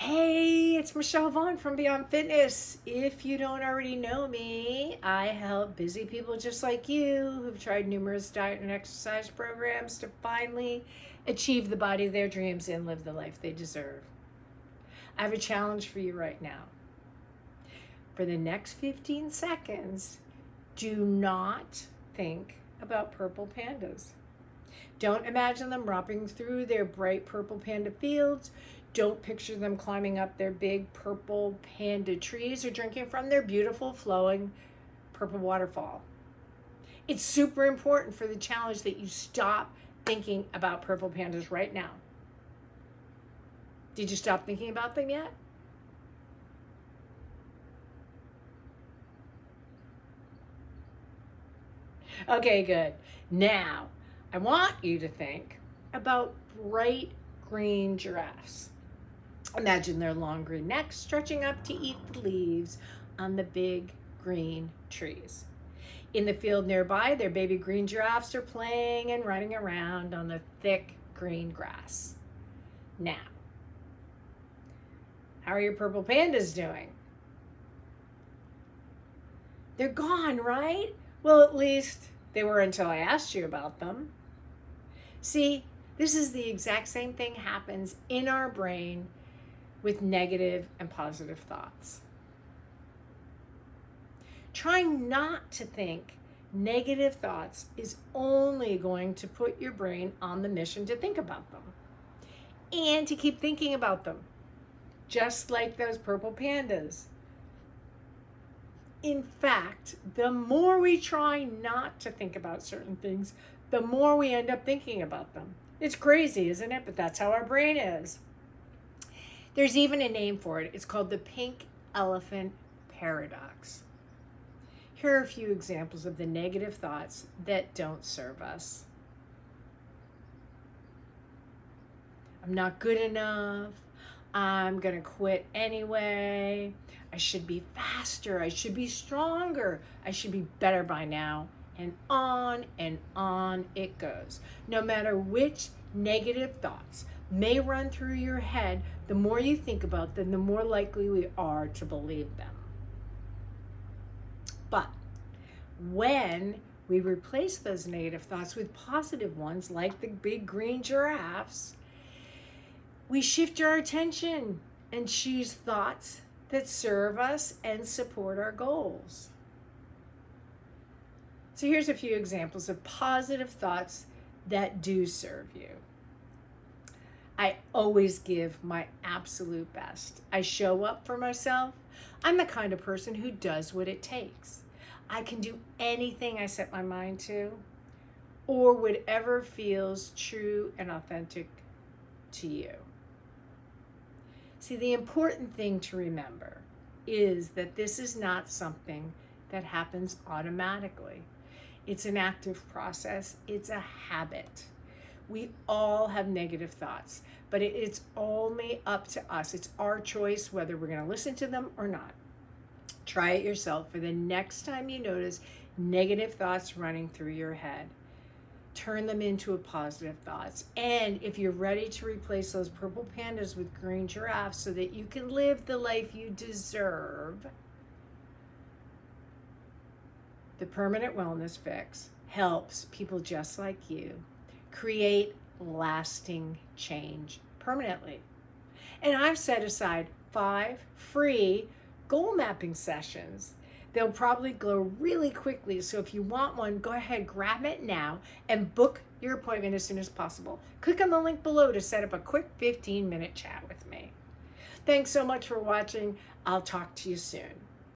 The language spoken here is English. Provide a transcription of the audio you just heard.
Hey, it's Michelle Vaughn from Beyond Fitness. If you don't already know me, I help busy people just like you who've tried numerous diet and exercise programs to finally achieve the body of their dreams and live the life they deserve. I have a challenge for you right now. For the next 15 seconds, do not think about purple pandas. Don't imagine them romping through their bright purple panda fields. Don't picture them climbing up their big purple panda trees or drinking from their beautiful flowing purple waterfall. It's super important for the challenge that you stop thinking about purple pandas right now. Did you stop thinking about them yet? Okay, good. Now, I want you to think about bright green giraffes. Imagine their long green necks stretching up to eat the leaves on the big green trees. In the field nearby, their baby green giraffes are playing and running around on the thick green grass. Now, how are your purple pandas doing? They're gone, right? Well, at least they were until I asked you about them. See, this is the exact same thing happens in our brain with negative and positive thoughts. Trying not to think negative thoughts is only going to put your brain on the mission to think about them and to keep thinking about them, just like those purple pandas. In fact, the more we try not to think about certain things, the more we end up thinking about them. It's crazy, isn't it? But that's how our brain is. There's even a name for it. It's called the pink elephant paradox. Here are a few examples of the negative thoughts that don't serve us. I'm not good enough. I'm going to quit anyway. I should be faster. I should be stronger. I should be better by now. And on it goes. No matter which negative thoughts may run through your head, the more you think about them, the more likely we are to believe them. But when we replace those negative thoughts with positive ones, like the big green giraffes, we shift our attention and choose thoughts that serve us and support our goals. So here's a few examples of positive thoughts that do serve you. I always give my absolute best. I show up for myself. I'm the kind of person who does what it takes. I can do anything I set my mind to, or whatever feels true and authentic to you. See, the important thing to remember is that this is not something that happens automatically. It's an active process. It's a habit. We all have negative thoughts, but it's only up to us. It's our choice whether we're going to listen to them or not. Try it yourself for the next time you notice negative thoughts running through your head. Turn them into positive thoughts. And if you're ready to replace those purple pandas with green giraffes so that you can live the life you deserve, the Permanent Wellness Fix helps people just like you create lasting change permanently. And I've set aside 5 free goal mapping sessions. They'll probably go really quickly. So if you want one, go ahead, grab it now and book your appointment as soon as possible. Click on the link below to set up a quick 15-minute chat with me. Thanks so much for watching. I'll talk to you soon.